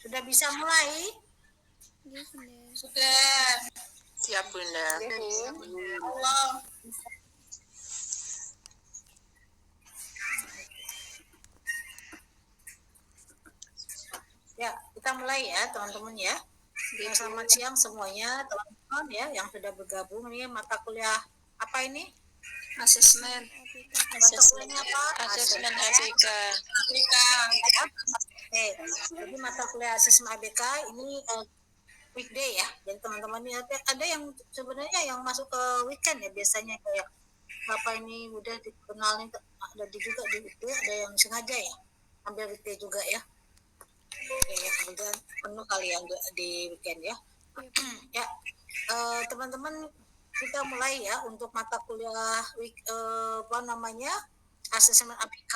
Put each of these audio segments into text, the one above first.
Sudah bisa mulai? Iya, Bunda. Sudah. Siap, Bunda. Allah. Ya, kita mulai ya teman-teman ya. Selamat siang semuanya teman-teman ya yang sudah bergabung. Ini mata kuliah apa ini? Asesmen. Mata kuliahnya apa? Asesmen ABK. Oke, jadi mata kuliah asesmen ABK ini weekday ya. Jadi teman-teman ini ada yang sebenarnya yang masuk ke weekend ya biasanya kayak apa ini udah dikenalin ada juga di weekday, ada yang sengaja ya ambil weekday juga ya. Oke, kemudian penuh kali yang di weekend ya. Ya, teman-teman kita mulai ya untuk mata kuliah asesmen ABK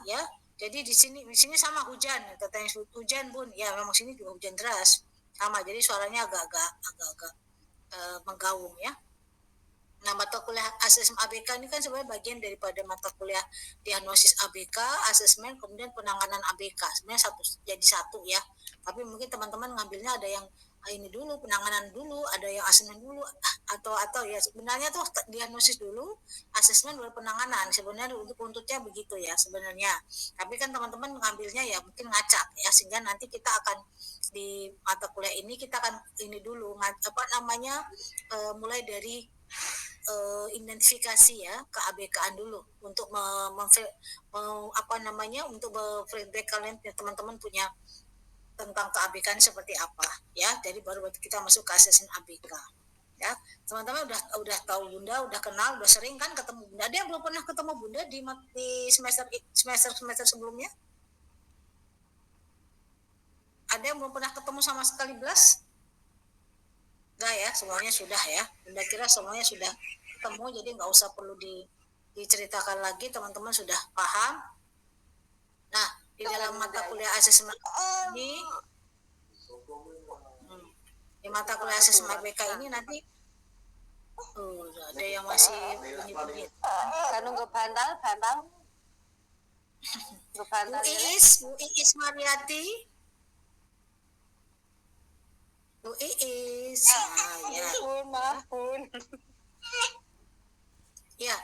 ya. Jadi di sini sama hujan, katanya hujan Bun. Ya memang sini juga hujan deras. Sama, jadi suaranya agak-agak menggaung ya. Nah, mata kuliah asesmen ABK ini kan sebenarnya bagian daripada mata kuliah diagnosis ABK, asesmen, kemudian penanganan ABK. Sebenarnya jadi satu ya. Tapi mungkin teman-teman ngambilnya ada yang ini dulu, penanganan dulu, ada yang asesmen dulu, atau ya sebenarnya tuh diagnosis dulu, asesmen baru penanganan. Sebenarnya untutnya begitu ya sebenarnya. Tapi kan teman-teman ngambilnya ya mungkin ngacak ya, sehingga nanti kita akan di mata kuliah ini kita akan ini dulu mulai dari identifikasi ya ke ABK-an dulu untuk untuk feedback kalian teman-teman punya tentang ke-ABK seperti apa ya. Jadi baru kita masuk ke asesmen ABK ya. Teman-teman udah tahu Bunda, udah kenal, udah sering kan ketemu Bunda. Ada yang belum pernah ketemu Bunda di semester sebelumnya? Ada yang belum pernah ketemu sama sekali Blas? Enggak ya, semuanya sudah ya. Bunda kira semuanya sudah ketemu, jadi nggak usah perlu diceritakan lagi, teman-teman sudah paham. Nah, di dalam mata kuliah asesmen ini, di mata kuliah asesmen ABK ini nanti ada yang masih bunyi-bunyi. Kan nggak bantal. Bu Iis Mariati. Bu Iis. Ya. Maafun. Ya,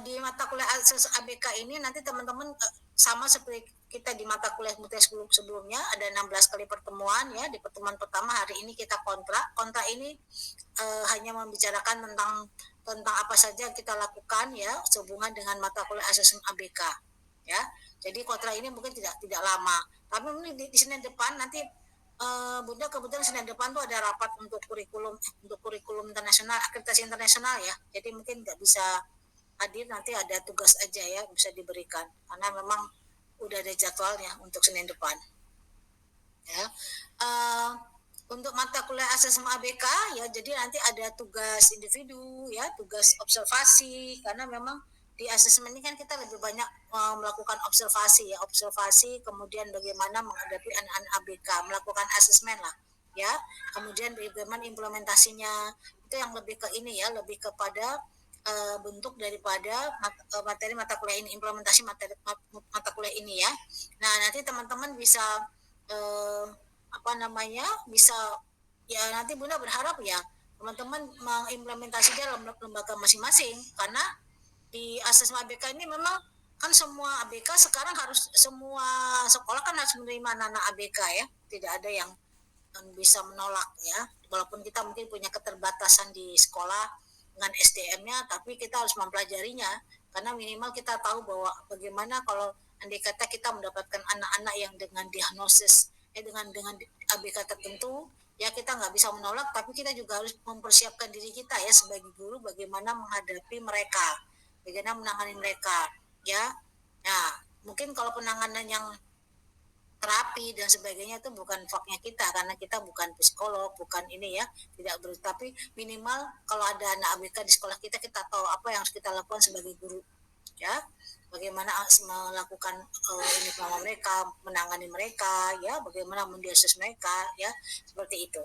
di mata kuliah asesmen ABK ini nanti teman-teman sama seperti kita di mata kuliah sebelumnya ada 16 kali pertemuan ya. Di pertemuan pertama hari ini kita kontra ini hanya membicarakan tentang apa saja kita lakukan ya sehubungan dengan mata kuliah asesmen ABK ya. Jadi kontra ini mungkin tidak lama, tapi ini di Senin depan nanti Bunda kebetulan Senin depan tuh ada rapat untuk kurikulum internasional, akreditasi internasional ya. Jadi mungkin nggak bisa hadir, nanti ada tugas aja ya bisa diberikan karena memang udah ada jadwalnya untuk Senin depan ya. Untuk mata kuliah asesmen ABK ya, jadi nanti ada tugas individu ya, tugas observasi, karena memang di asesmen ini kan kita lebih banyak melakukan observasi, kemudian bagaimana menghadapi anak-anak ABK, melakukan asesmen lah ya, kemudian bagaimana implementasinya, itu yang lebih ke ini ya, lebih kepada bentuk daripada materi mata kuliah ini, implementasi mata kuliah ini ya. Nah, nanti teman-teman bisa bisa ya, nanti Bunda berharap ya teman-teman mengimplementasikan dalam lembaga masing-masing, karena di asesmen ABK ini memang kan semua ABK sekarang semua sekolah kan harus menerima anak-anak ABK ya, tidak ada yang bisa menolak ya, walaupun kita mungkin punya keterbatasan di sekolah dengan SDM-nya, tapi kita harus mempelajarinya, karena minimal kita tahu bahwa bagaimana kalau andai kata kita mendapatkan anak-anak yang dengan diagnosis dengan ABK tertentu ya, kita nggak bisa menolak, tapi kita juga harus mempersiapkan diri kita ya sebagai guru, bagaimana menghadapi mereka, bagaimana menangani mereka ya. Nah, mungkin kalau penanganan yang terapi dan sebagainya itu bukan faknya kita, karena kita bukan psikolog, bukan ini ya, tidak tapi minimal kalau ada anak ABK di sekolah kita tahu apa yang harus kita lakukan sebagai guru ya, bagaimana melakukan ini sama mereka, menangani mereka ya, bagaimana mendiagnosis mereka ya, seperti itu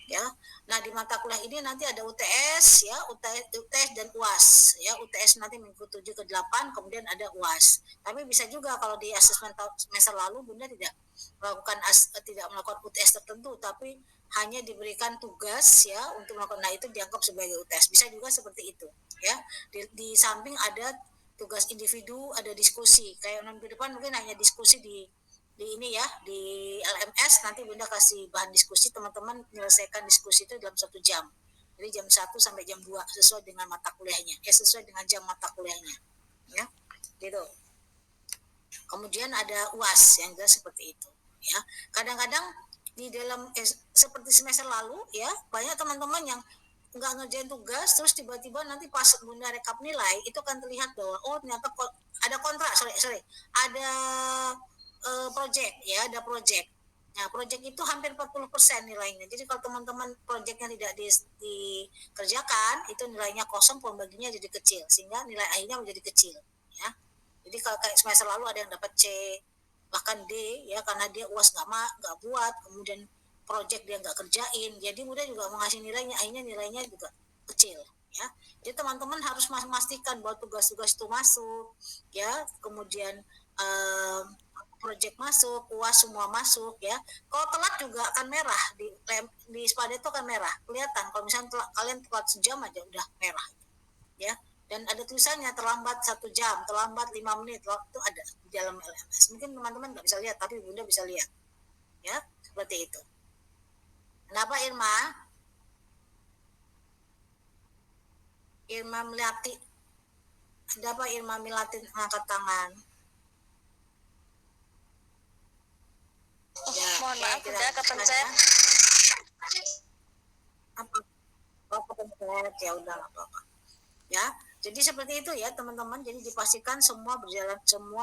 ya. Nah, di mata kuliah ini nanti ada UTS ya, UTS dan UAS ya. UTS nanti minggu 7 ke 8, kemudian ada UAS. Tapi bisa juga kalau di asesmen semester lalu Bunda tidak melakukan UTS tertentu, tapi hanya diberikan tugas ya untuk melakukan. Nah, itu dianggap sebagai UTS. Bisa juga seperti itu ya. Di samping ada tugas individu, ada diskusi. Kayak minggu depan mungkin hanya diskusi di ini ya, di LMS. Nanti Bunda kasih bahan diskusi, teman-teman menyelesaikan diskusi itu dalam 1 jam. Jadi jam 1 sampai jam 2 sesuai dengan mata kuliahnya. Sesuai dengan jam mata kuliahnya. Ya. Gitu. Kemudian ada UAS yang jelas seperti itu, ya. Kadang-kadang di dalam seperti semester lalu ya, banyak teman-teman yang nggak ngerjain tugas, terus tiba-tiba nanti pas Bunda rekap nilai itu kan terlihat bahwa oh ternyata ada kontrak, ada project ya, ada project. Nah, project itu hampir 40% nilainya. Jadi kalau teman-teman projectnya tidak dikerjakan, itu nilainya kosong, pembaginya jadi kecil, sehingga nilai akhirnya menjadi kecil. Ya. Jadi kalau kayak semester lalu ada yang dapat C, bahkan D, ya karena dia UAS nggak buat, kemudian project dia nggak kerjain, jadi mudah juga mengasih nilainya, akhirnya nilainya juga kecil. Ya, jadi teman-teman harus memastikan bahwa tugas-tugas itu masuk, ya, kemudian project masuk, UAS semua masuk ya. Kalau telat juga akan merah di SPADA itu akan merah, kelihatan. Kalau misalnya kalian telat sejam aja udah merah, ya. Dan ada tulisannya terlambat 1 jam, terlambat 5 menit, waktu ada di dalam LMS. Mungkin teman-teman nggak bisa lihat, tapi Bunda bisa lihat, ya, seperti itu. Kenapa Irma? Irma Melati, ada apa Irma Melati angkat tangan? Ya, mohon maaf Bunda, kepencet. Apa? Oh, kepencet, ya udah nggak apa-apa. Ya, jadi seperti itu ya teman-teman. Jadi dipastikan semua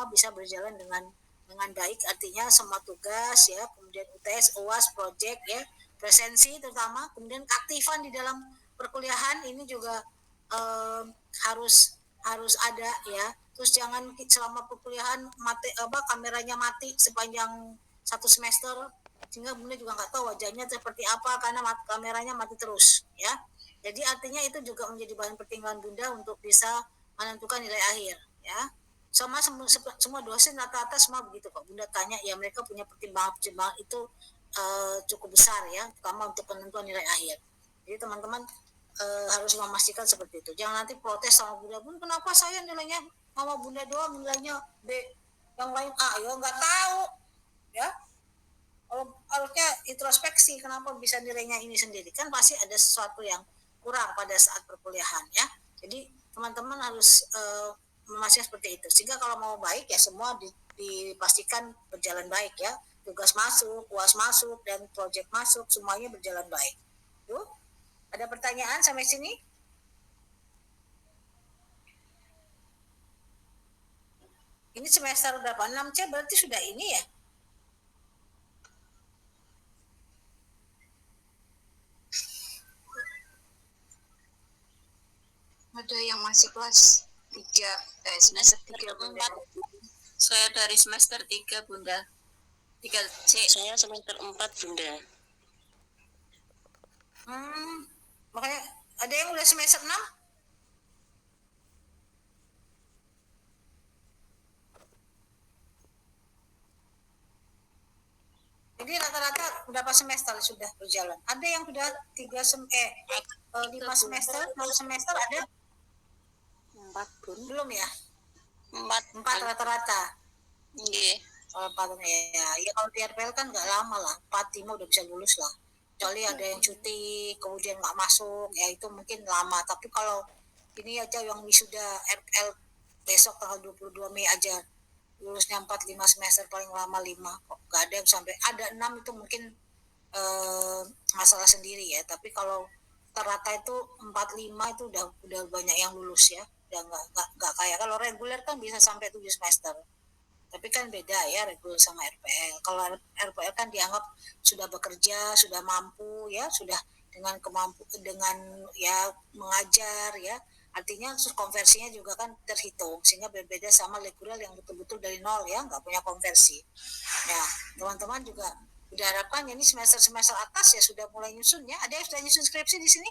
bisa berjalan dengan baik. Artinya semua tugas ya, kemudian UTS, UAS, project ya, presensi terutama, kemudian keaktifan di dalam perkuliahan ini juga harus ada ya. Terus jangan selama perkuliahan kameranya mati sepanjang 1 semester, sehingga Bunda juga nggak tahu wajahnya seperti apa karena kameranya mati terus ya. Jadi artinya itu juga menjadi bahan pertimbangan Bunda untuk bisa menentukan nilai akhir ya. Semua dosen rata-rata semua begitu kok. Bunda tanya ya, mereka punya pertimbangan itu cukup besar ya, terutama untuk penentuan nilai akhir. Jadi teman-teman harus memastikan seperti itu. Jangan nanti protes sama Bunda, Bun kenapa saya nilainya sama Bunda doang nilainya B, yang lain A, ya nggak tahu ya. Harusnya introspeksi, kenapa bisa nilainya ini sendiri, kan pasti ada sesuatu yang kurang pada saat perkuliahan ya. Jadi teman-teman harus memastikan seperti itu, sehingga kalau mau baik ya semua dipastikan berjalan baik ya. Tugas masuk, UAS masuk, dan proyek masuk, semuanya berjalan baik. Tuh, ada pertanyaan sampai sini? Ini semester berapa? 6C berarti sudah ini ya? Ada yang masih kelas 3, semester 3 Bunda. Saya dari semester 3 Bunda. 3C. Saya semester 4 Bunda. Makanya ada yang udah semester 6? Jadi rata-rata berapa semester sudah berjalan? Ada yang sudah 5 semester, 6 semester ada? 4 Bun. Belum ya? 4 rata-rata. Iya. Kalau 4 ya kalau di RPL kan nggak lama lah, 4-5 udah bisa lulus lah. Kecuali ada yang cuti, kemudian nggak masuk, ya itu mungkin lama. Tapi kalau ini aja yang wisuda RPL besok tanggal 22 Mei aja, lulusnya 4-5 semester, paling lama 5 kok. Nggak ada yang sampai, ada 6 itu mungkin masalah sendiri ya. Tapi kalau rata itu 4-5 itu udah banyak yang lulus ya. Udah nggak kayak kalau reguler kan bisa sampai 7 semester. Tapi kan beda ya reguler sama RPL. Kalau RPL kan dianggap sudah bekerja, sudah mampu ya, sudah dengan ya mengajar ya. Artinya konversinya juga kan terhitung, sehingga berbeda sama reguler yang betul-betul dari nol ya, nggak punya konversi. Ya, teman-teman juga Udah harapannya ini semester atas ya sudah mulai nyusun ya. Ada yang sudah nyusun skripsi di sini?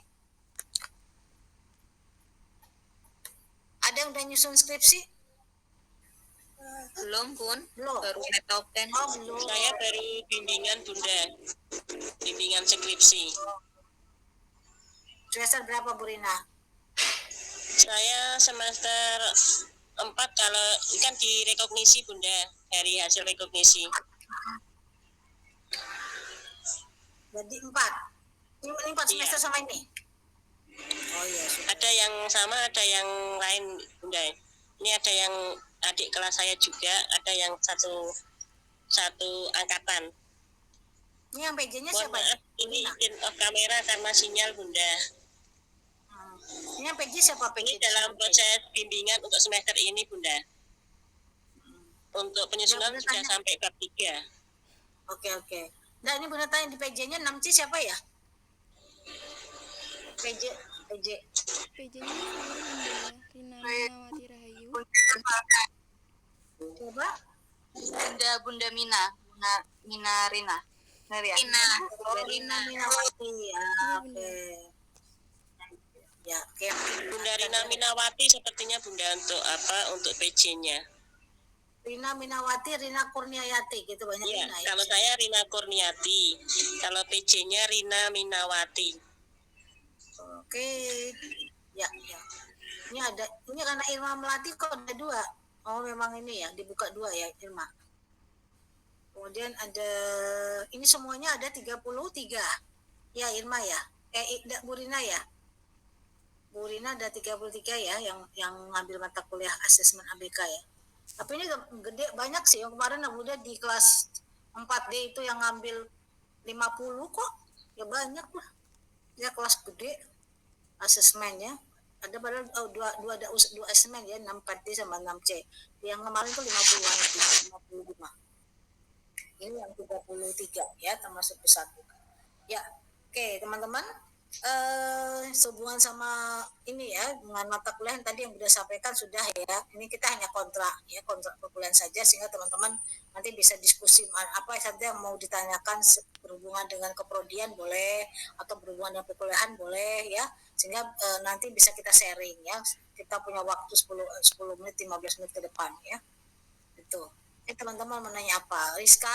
Ada yang udah nyusun skripsi? Belum pun, Belum. baru metopen. Oh, belum. Saya baru bimbingan Bunda. Bimbingan skripsi. Semester berapa Bu Rina? Saya semester 4 kalau kan direkognisi Bunda, dari hasil rekognisi. Jadi 4. Ini 4 semester Iya. sama ini? Oh iya, sudah. Ada yang sama, ada yang lain Bunda. Ini ada yang adik kelas saya juga, ada yang satu angkatan. Ini yang PJ-nya Mohon siapa? maaf, ini izin off kamera karena sinyal Bunda. Ini yang PJ siapa? Ini dalam proses bimbingan untuk semester ini Bunda. Untuk penyusunan Ya, sudah tanya. sampai bab 3. Oke. Nah ini Bunda tanya di PJ-nya 6C siapa ya? PJ. PJ-nya saya Bunda Rina Minawati Rahayu. Coba. Bunda Mina Rina. Benar ya? Rina Minawati ya. Oke. Ya, oke. Bunda Rina Minawati sepertinya Bunda untuk PJ-nya. Rina Minawati, Rina Kurniayati gitu banyak Iya, Rina ya. kalau saya Rina Kurniati. Kalau PJ-nya Rina Minawati. Oke. Ya. Ini karena Irma Melati kok ada 2. Oh memang ini ya, dibuka 2 ya Irma. Kemudian ada, ini semuanya ada 33. Ya Irma ya. Bu Rina ya. Bu Rina ada 33 ya yang ngambil mata kuliah asesmen ABK ya. Tapi ini gede banyak sih. Yang kemarin udah di kelas 4D itu yang ngambil 50 kok. Ya banyak lah. Ya kelas gede asesmennya. Ada padahal dua asesmen ya, 6D sama 6C. Yang kemarin itu 50-an, 55. Ini yang 33 ya, termasuk pesatu. Ya, oke teman-teman. Sehubungan sama ini ya, dengan mata kuliah yang tadi yang sudah sampaikan sudah ya. Ini kita hanya kontrak perkuliahan saja, sehingga teman-teman nanti bisa diskusi apa saja yang mau ditanyakan berhubungan dengan keprodian boleh, atau berhubungan dengan perkuliahan boleh ya, sehingga nanti bisa kita sharing ya. Kita punya waktu 10 menit 15 menit ke depan ya. Itu. Teman-teman mau nanya apa? Rizka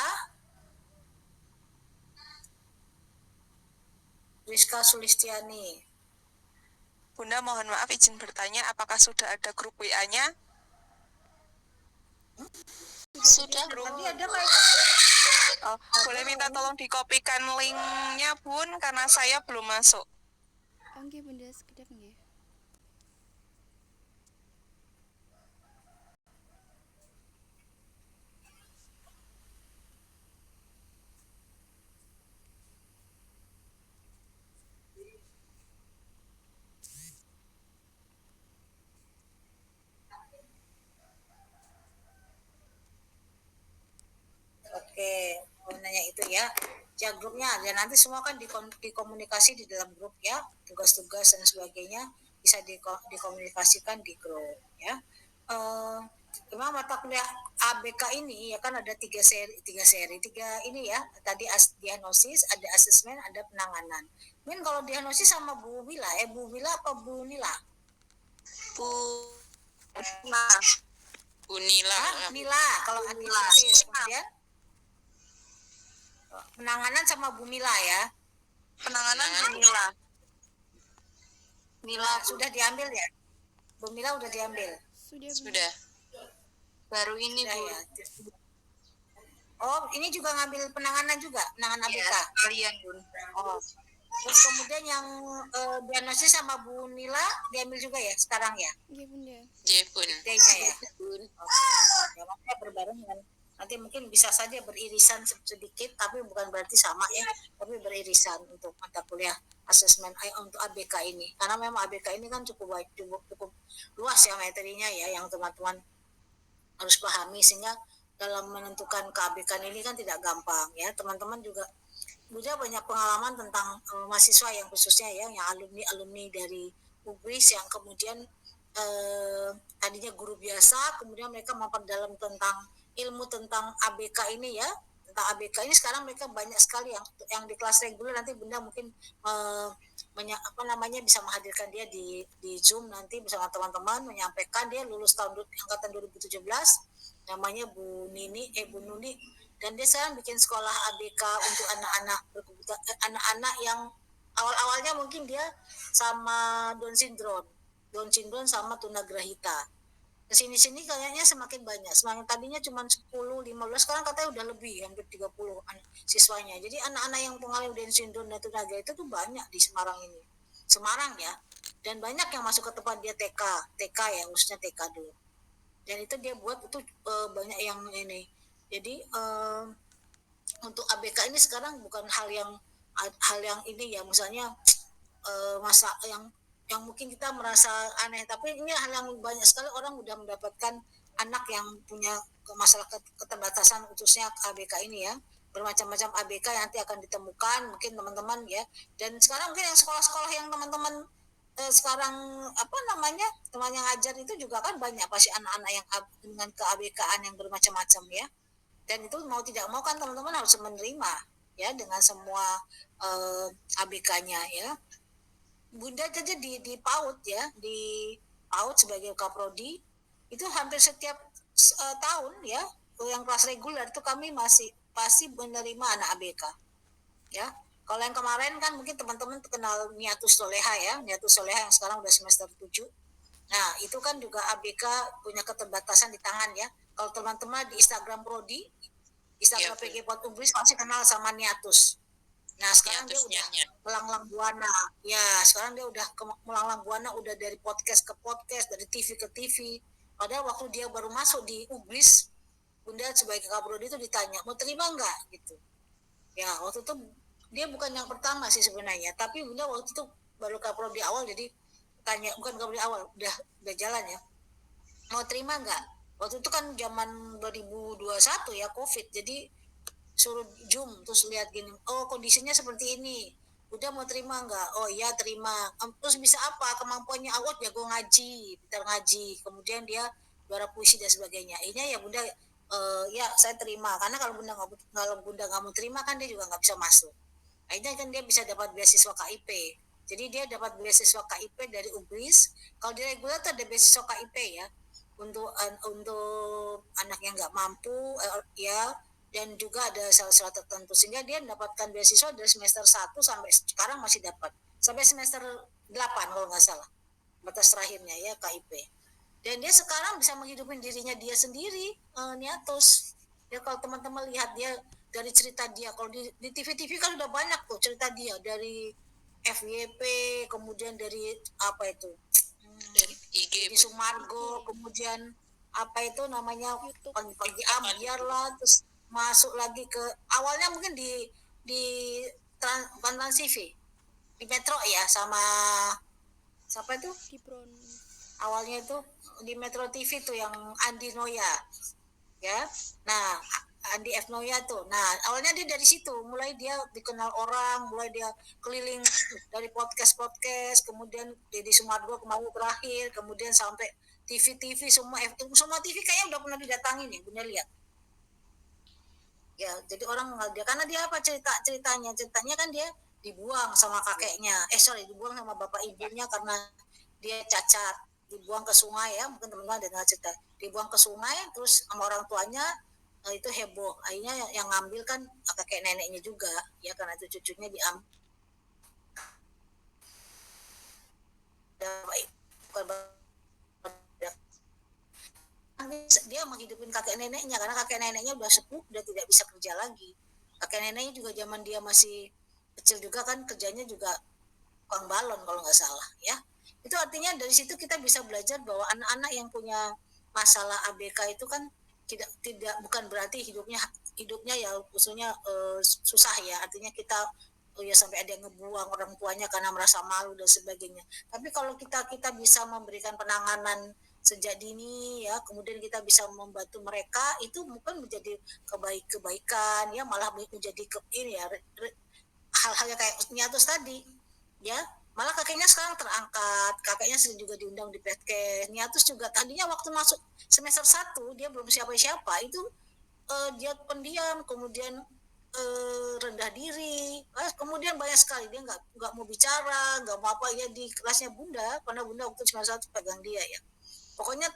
Sulistiani. Bunda mohon maaf izin bertanya, apakah sudah ada grup WA-nya? Sudah. Tadi ada kayak Boleh minta tolong dikopikan link-nya Bun, karena saya belum masuk. Oke Bunda, sekedap nggih. oke, mau nanya itu ya. Ya grupnya ada, nanti semua kan dikomunikasi di dalam grup ya, tugas-tugas dan sebagainya bisa dikomunikasikan di grup ya. Memang mata kuliah ABK ini ya kan ada tiga seri ini ya. Tadi diagnosis, ada asesmen, ada penanganan. Mungkin kalau diagnosis sama Bu Mila apa Bu Nila? Unila. Mila kalau diagnosis, kemudian penanganan sama Bu Mila ya. Penanganan Unila. Mila sudah diambil ya? Bu Mila udah diambil? Sudah Bunda. Sudah. Baru ini Sudah Bu. ya. Oh, ini juga ngambil penanganan juga, penanganan ABK. Kalian Bun. Oh. Terus kemudian yang diagnosis sama Bu Nila diambil juga ya sekarang ya? Iya Bunda. Jepun. D-nya ya. Oke. Ya, makanya berbareng dengan nanti mungkin bisa saja beririsan sedikit, tapi bukan berarti sama ya, tapi beririsan untuk mata kuliah asesmen untuk ABK ini. Karena memang ABK ini kan cukup luas ya materinya ya, yang teman-teman harus pahami, sehingga dalam menentukan keABK ini kan tidak gampang ya. Teman-teman juga banyak pengalaman tentang mahasiswa yang khususnya ya, yang alumni dari UGRIS yang kemudian tadinya guru biasa, kemudian mereka memperdalam tentang ilmu tentang ABK ini ya, tentang ABK ini sekarang mereka banyak sekali yang di kelas reguler. Nanti Bunda mungkin bisa menghadirkan dia di Zoom nanti bersama teman-teman menyampaikan dia lulus angkatan 2017, namanya Bu Nuni, dan dia sekarang bikin sekolah ABK untuk anak-anak yang awal-awalnya mungkin dia sama Down syndrome sama tunagrahita. Kesini-sini kayaknya semakin banyak. Tadinya cuma 10-15, sekarang katanya udah lebih, hampir 30 siswanya. Jadi anak-anak yang mengalami Down syndrome dan tunagrahita itu banyak di Semarang ya. Dan banyak yang masuk ke tempat dia TK ya, khususnya TK dulu. Dan itu dia buat itu banyak yang ini. Jadi untuk ABK ini sekarang bukan hal yang ini ya, misalnya masa yang mungkin kita merasa aneh, tapi ini hal yang banyak sekali orang udah mendapatkan anak yang punya masalah keterbatasan khususnya ABK ini ya, bermacam-macam ABK yang nanti akan ditemukan mungkin teman-teman ya. Dan sekarang mungkin yang sekolah-sekolah yang teman-teman sekarang teman yang ngajar itu juga kan banyak pasti anak-anak yang dengan ke-ABK-an yang bermacam-macam ya. Dan itu mau tidak mau kan teman-teman harus menerima ya dengan semua ABK-nya ya. Bunda saja di PAUD ya, di PAUD sebagai kaprodi itu hampir setiap tahun ya, yang kelas reguler itu kami pasti menerima anak ABK ya. Kalau yang kemarin kan mungkin teman-teman kenal Niatus Soleha ya, Niatus Soleha yang sekarang udah semester 7. Nah itu kan juga ABK punya keterbatasan di tangan ya. Kalau teman-teman di Instagram Prodi, Instagram PG Pot Ubris pasti kenal sama Niatus. Nah sekarang dia udah melanglang buana ya, sekarang dia udah melanglang buana, udah dari podcast ke podcast, dari TV ke TV. Padahal waktu dia baru masuk di Ubris, Bunda sebagai kaprodi itu ditanya mau terima nggak gitu ya. Waktu itu dia bukan yang pertama sih sebenarnya, tapi Bunda waktu itu baru kaprodi awal, jadi tanya, bukan kaprodi awal, udah jalan ya, mau terima nggak. Waktu itu kan zaman 2021 ya, COVID, jadi suruh Zoom terus lihat gini, oh kondisinya seperti ini, udah mau terima nggak? Oh iya terima. Terus bisa apa? Kemampuannya awal jago ngaji, pintar ngaji, kemudian dia juara puisi dan sebagainya. Ini ya Bunda ya saya terima, karena kalau Bunda nggak mau terima kan dia juga nggak bisa masuk. Akhirnya kan dia bisa dapat beasiswa KIP. Jadi dia dapat beasiswa KIP dari UBRIS. Kalau di reguler tuh ada beasiswa KIP ya, untuk anak yang nggak mampu ya. Dan juga ada syarat tertentu sehingga dia mendapatkan beasiswa dari semester 1 sampai sekarang masih dapat sampai semester 8 kalau nggak salah batas terakhirnya ya KIP. Dan dia sekarang bisa menghidupi dirinya dia sendiri, Niatus ya. Kalau teman-teman lihat dia dari cerita dia, kalau di TV kan udah banyak tuh cerita dia, dari FYP, kemudian dari apa itu dari IG di Sumargo, kemudian apa itu namanya pagi-pagi ambiar lah, terus masuk lagi ke awalnya mungkin di Trans TV di Metro ya, sama siapa itu awalnya itu di Metro TV tuh yang Andi Noya ya. Nah Andi F Noya tuh, nah awalnya dia dari situ mulai dia dikenal orang, mulai dia keliling dari podcast, kemudian di Sumargo kemarin terakhir, kemudian sampai TV semua TV kayaknya udah pernah didatangi nih, punya lihat ya. Jadi orang mengenal dia karena dia apa, ceritanya kan dia dibuang sama kakeknya, dibuang sama bapak ibunya karena dia cacat, dibuang ke sungai ya, mungkin teman-teman dengar cerita, dibuang ke sungai terus sama orang tuanya itu heboh, akhirnya yang ngambil kan kakek neneknya juga ya, karena itu cucunya diambil. Dia menghidupin kakek neneknya karena kakek neneknya udah sepuh, udah tidak bisa kerja lagi. Kakek neneknya juga zaman dia masih kecil juga kan kerjanya juga tukang balon kalau nggak salah ya. Itu artinya dari situ kita bisa belajar bahwa anak-anak yang punya masalah ABK itu kan tidak bukan berarti hidupnya ya khususnya susah ya. Artinya kita ya sampai ada yang ngebuang orang tuanya karena merasa malu dan sebagainya. Tapi kalau kita bisa memberikan penanganan sejak dini ya, kemudian kita bisa membantu mereka, itu mungkin menjadi kebaikan ya, malah menjadi hal-hal yang kayak Niatus tadi ya. Malah kakeknya sekarang terangkat, kakeknya juga diundang di podcast. Niatus juga tadinya waktu masuk semester 1 dia belum siapa-siapa, itu dia pendiam, kemudian rendah diri, kemudian banyak sekali dia nggak mau bicara, nggak mau apa ya di kelasnya Bunda, karena Bunda waktu 91 pegang dia ya. Pokoknya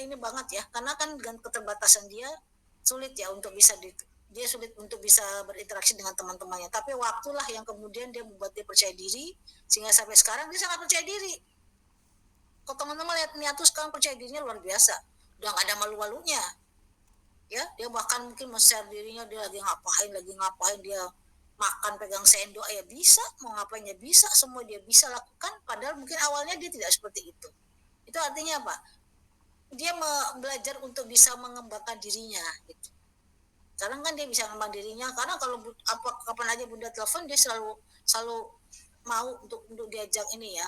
ini banget ya, karena kan dengan keterbatasan dia sulit ya untuk bisa dia sulit untuk bisa berinteraksi dengan teman-temannya. Tapi waktulah yang kemudian dia membuat dia percaya diri, sehingga sampai sekarang dia sangat percaya diri. Kalau teman-teman lihat Nia tuh sekarang percaya dirinya luar biasa, udah nggak ada malu-malunya. Ya, dia bahkan mungkin men-share dirinya dia lagi ngapain dia makan pegang sendok ya bisa, mau ngapainnya bisa, semua dia bisa lakukan, padahal mungkin awalnya dia tidak seperti itu. Itu artinya apa? Dia belajar untuk bisa mengembangkan dirinya gitu. Sekarang kan dia bisa mengembangkan dirinya, karena kalau kapan aja Bunda telepon dia selalu mau untuk diajak ini ya,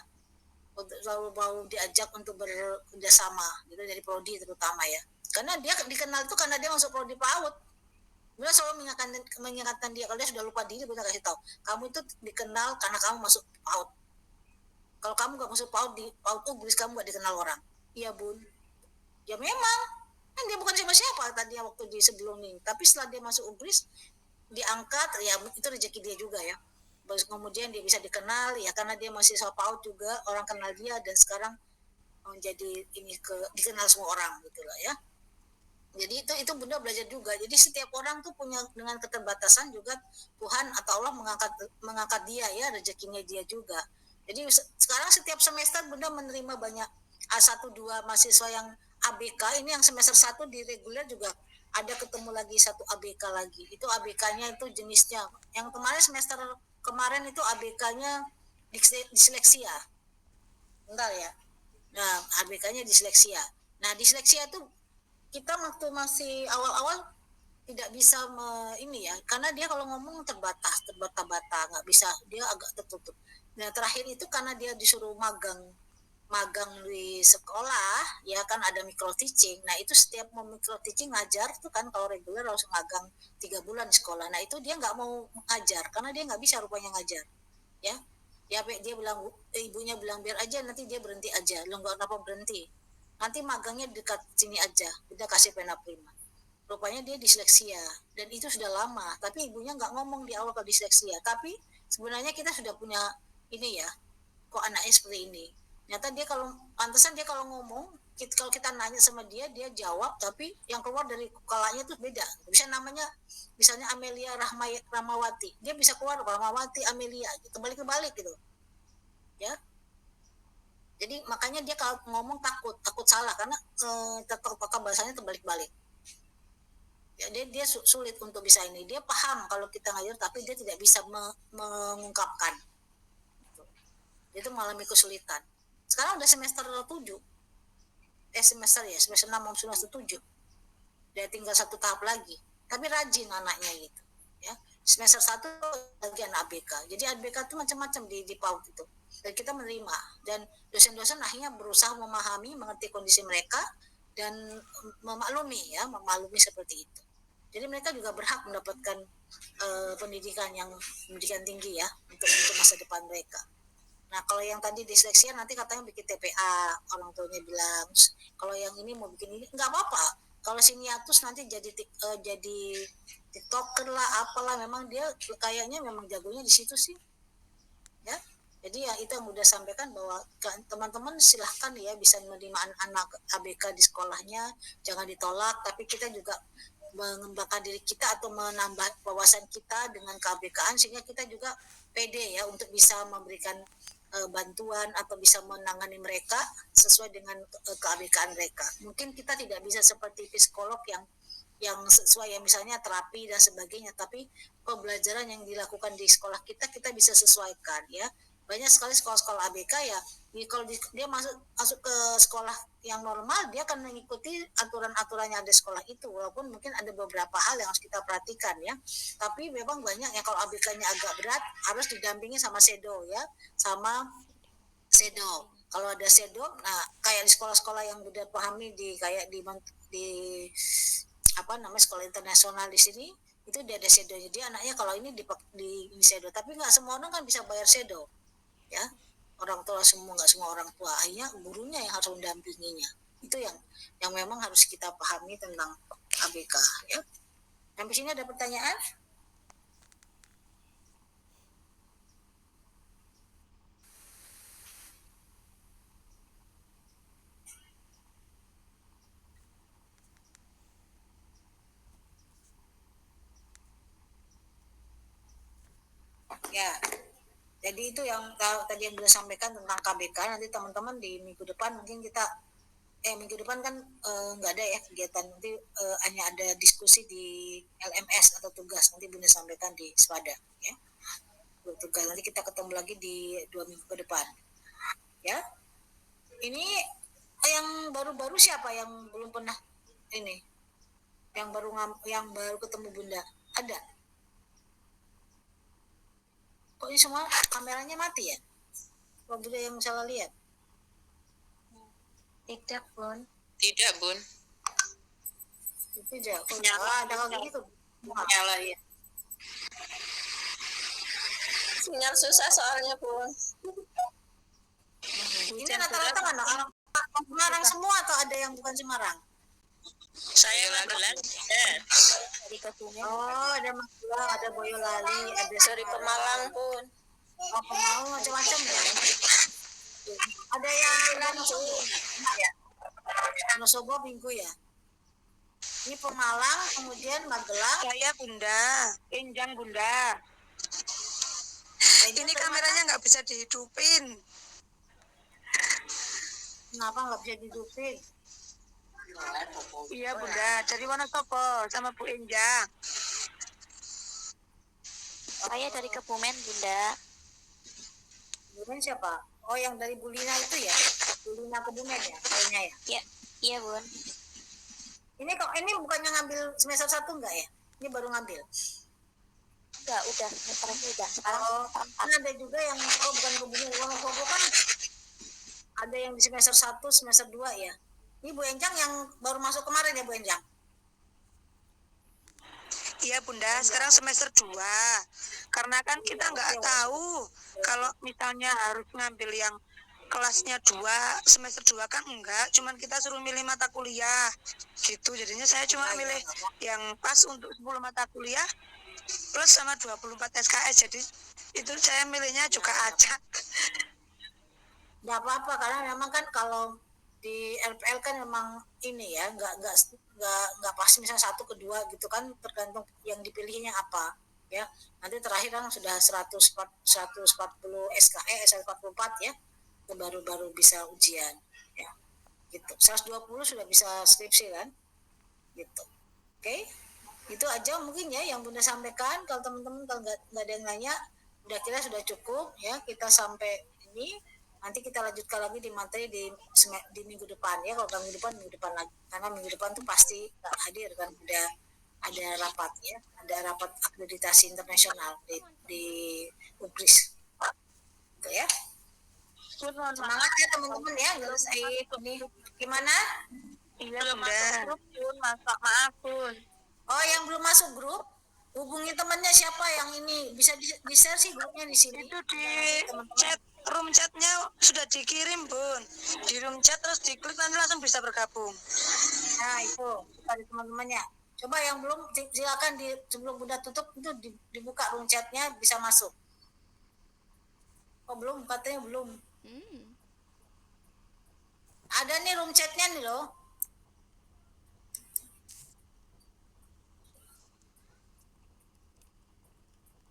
selalu mau diajak untuk bekerja sama gitu, dari prodi terutama ya. Karena dia dikenal itu karena dia masuk prodi PAUD. Bunda selalu mengingatkan dia, kalau dia sudah lupa diri Bunda kasih tahu, kamu itu dikenal karena kamu masuk PAUD. Kalau kamu nggak masuk PAUD, di PAUD Ugris kamu nggak dikenal orang. Iya Bun. Ya memang kan dia bukan siapa-siapa tadinya waktu di sebelum ini, tapi setelah dia masuk Ugris diangkat ya itu rezeki dia juga ya. Kemudian dia bisa dikenal ya karena dia masih mahasiswa PAUD juga, orang kenal dia, dan sekarang menjadi dikenal semua orang gitu lah ya. Jadi itu Bunda belajar juga. Jadi setiap orang tuh punya, dengan keterbatasan juga Tuhan atau Allah mengangkat dia ya, rezekinya dia juga. Jadi sekarang setiap semester Bunda menerima banyak A1 2 mahasiswa yang ABK, ini yang semester 1 di reguler juga ada ketemu lagi satu ABK lagi. Itu ABK-nya itu jenisnya. Yang kemarin semester kemarin itu ABK-nya disleksia. Bentar ya. Nah, ABK-nya disleksia. Nah, disleksia itu kita waktu masih awal-awal tidak bisa ini ya, karena dia kalau ngomong terbata-bata, nggak bisa, dia agak tertutup. Nah, terakhir itu karena dia disuruh magang di sekolah ya kan, ada micro teaching. Nah itu setiap mau micro teaching ngajar tuh kan, kalau reguler harus magang 3 bulan di sekolah. Nah itu dia nggak mau ngajar karena dia nggak bisa rupanya ngajar ya. Dia bilang, ibunya bilang biar aja nanti dia berhenti aja. Lo nggak kenapa berhenti, nanti magangnya dekat sini aja, udah kasih pena prima. Rupanya dia disleksia dan itu sudah lama, tapi ibunya nggak ngomong di awal kalau disleksia. Tapi sebenarnya kita sudah punya ini ya, kok anaknya seperti ini. Ternyata dia pantesan dia kalau ngomong, kalau kita nanya sama dia jawab, tapi yang keluar dari kepalanya itu beda. Bisa namanya, misalnya Amelia Rahmawati, dia bisa keluar Rahmawati Amelia, kebalik gitu, ya. Jadi makanya dia kalau ngomong takut salah, karena tetap bahasanya terbalik-balik. Ya, dia sulit untuk bisa ini. Dia paham kalau kita ngajar, tapi dia tidak bisa mengungkapkan. Itu mengalami kesulitan. Sekarang udah semester 7. Semester 6 mau semester 7. Dia tinggal 1 tahap lagi. Tapi rajin anaknya gitu. Ya. Semester 1 lagi anak ABK. Jadi ABK itu macam-macam di PAUD itu. Dan kita menerima. Dan dosen-dosen akhirnya berusaha memahami, mengerti kondisi mereka, dan memaklumi seperti itu. Jadi mereka juga berhak mendapatkan pendidikan tinggi ya, untuk masa depan mereka. Nah kalau yang tadi disleksia nanti katanya bikin TPA, orang tuanya bilang. Kalau yang ini mau bikin ini nggak apa-apa. Kalau siniatus nanti jadi TikToker lah, apalah, memang dia kayaknya memang jagonya di situ sih ya. Jadi ya itu yang udah sampaikan, bahwa teman-teman silahkan ya bisa menerima anak ABK di sekolahnya, jangan ditolak, tapi kita juga mengembangkan diri kita atau menambah wawasan kita dengan KABK-an, sehingga kita juga pede ya untuk bisa memberikan bantuan atau bisa menangani mereka sesuai dengan keABK-an mereka. Mungkin kita tidak bisa seperti psikolog yang sesuai ya, misalnya terapi dan sebagainya, tapi pembelajaran yang dilakukan di sekolah kita bisa sesuaikan ya. Banyak sekali sekolah-sekolah ABK ya, kalau dia masuk ke sekolah yang normal, dia akan mengikuti aturan-aturan yang ada di sekolah itu, walaupun mungkin ada beberapa hal yang harus kita perhatikan ya. Tapi memang banyak yang kalau ABK-nya agak berat harus didampingi sama sedo ya, kalau ada sedo. Nah kayak di sekolah-sekolah yang udah pahami di sekolah internasional di sini, itu dia ada sedo. Jadi anaknya kalau ini di sedo, tapi nggak semua orang kan bisa bayar sedo ya. Orang tua nggak semua orang tua, akhirnya gurunya yang harus mendampinginya. Itu yang memang harus kita pahami tentang ABK ya. Sampai sini ada pertanyaan? Ya, jadi itu yang tadi yang Bunda sampaikan tentang KBK. Nanti teman-teman di minggu depan mungkin kita minggu depan kan nggak ada ya kegiatan, nanti hanya ada diskusi di LMS atau tugas, nanti Bunda sampaikan di SWADA ya, tugas. Nanti kita ketemu lagi di 2 minggu ke depan ya. Ini yang baru-baru siapa yang belum pernah ini, yang baru ketemu Bunda, ada? Kok ini semua kameranya mati ya? Kalau Bunda yang salah lihat? Tidak, Bun. Tidak, Bun. Tidak. Ada kalau gitu. Nyala ya. Sinyal susah soalnya, Bun. Ini rata-rata mana? Orang Semarang semua atau ada yang bukan Semarang? Saya Magelang. Oh, ada Magelang, ada Boyolali, ada Dari Pemalang, Bun. Oh, Pemalang macam-macam ya. Ada yang ya. Wonosobo minggu ya. Ini Pemalang, kemudian Magelang. Saya Bunda, Enjang Bunda. Ini kameranya nggak bisa dihidupin. Kenapa nggak bisa dihidupin? Iya Bunda, dari Wonosobo sama Bu Enjang. Saya dari Kebumen, Bunda. Kebumen siapa? Oh, yang dari Bulina itu ya? Bulina Kebumen ya, kayaknya ya? Iya, Bun. Ini kok ini bukannya ngambil semester 1 enggak ya? Ini baru ngambil. Enggak, udah. Sekarang udah. Sekarang Kan ada juga yang bukan Kebumen, Wonosobo kan ada yang di semester 1, semester 2 ya. Ini Bu Enjang yang baru masuk kemarin ya, Bu Enjang? Iya Bunda, sekarang semester 2. Karena kan kita nggak tahu kalau misalnya harus ngambil yang kelasnya 2, semester 2 kan enggak, cuman kita suruh milih mata kuliah gitu. Jadinya saya cuma milih yang pas untuk 10 mata kuliah plus sama 24 SKS. Jadi itu saya milihnya juga acak. Nggak apa-apa, karena memang kan kalau di LPL kan memang ini ya, nggak pasti misalnya 1 ke 2 gitu kan, tergantung yang dipilihnya apa ya. Nanti terakhir kan sudah 140 SKS 144 ya, baru bisa ujian ya gitu. 120 sudah bisa skripsi kan gitu. Oke, itu aja mungkin ya yang Bunda sampaikan. Kalau teman-teman kalau nggak ada yang nanya, udah kira sudah cukup ya, kita sampai ini. Nanti kita lanjutkan lagi di materi di minggu depan ya. Kalau minggu depan lagi, karena minggu depan tuh pasti nggak hadir kan, udah ada rapat ya, ada rapat akreditasi internasional di UPRIS gitu ya. Semangat ya teman-teman ya, selesai ini gimana? Iya Bunda. Maaf Bun. Oh, yang belum masuk grup, hubungi temannya siapa yang ini, bisa di-share sih grupnya di sini. Itu di chat, room chatnya sudah dikirim Bun. Di room chat terus diklik nanti langsung bisa bergabung. Nah itu dari teman-temannya. Coba yang belum, silakan sebelum Bunda tutup itu dibuka room chatnya, bisa masuk. Oh belum, katanya belum. Ada nih room chatnya nih loh.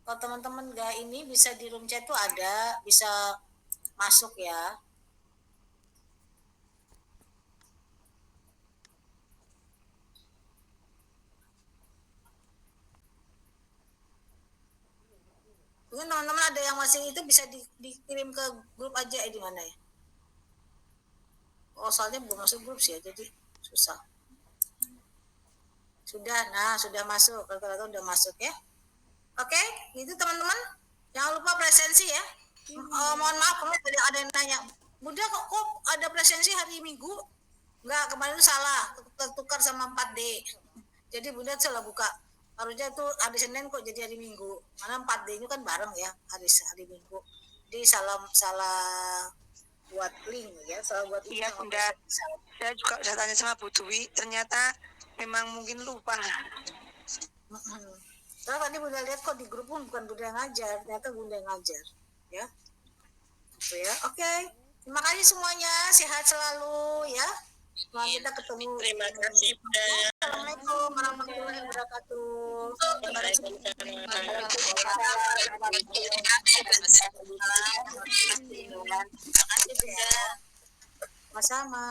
Kalau teman-teman nggak ini, bisa di room chat tuh ada, bisa masuk ya. Mungkin teman-teman ada yang masih itu bisa dikirim ke grup aja di mana ya. Oh soalnya belum masuk grup sih ya, jadi susah. Sudah masuk, rata-rata udah masuk ya. Oke, itu teman-teman. Jangan lupa presensi ya. Mohon maaf kalau ada yang tanya, Bunda kok ada presensi hari Minggu? Enggak, kemarin itu salah, tertukar sama 4D. Jadi Bunda salah buka. Harusnya itu hari Senin kok jadi hari Minggu. Karena 4D-nya kan bareng ya, hari Minggu. Jadi salah buat link ya, salah buat link. Iya Bunda. Saya juga udah tanya sama Bu Dwi, ternyata memang mungkin lupa. Soalnya tadi Bunda lihat kok di grup pun bukan Bunda yang ngajar, ternyata Bunda yang ngajar, ya. Gitu ya. Oke. Terima kasih semuanya, sehat selalu ya. Semoga kita ketemu. Terima kasih Bunda. Assalamualaikum warahmatullahi wabarakatuh. Terima kasih Bunda. Sama-sama.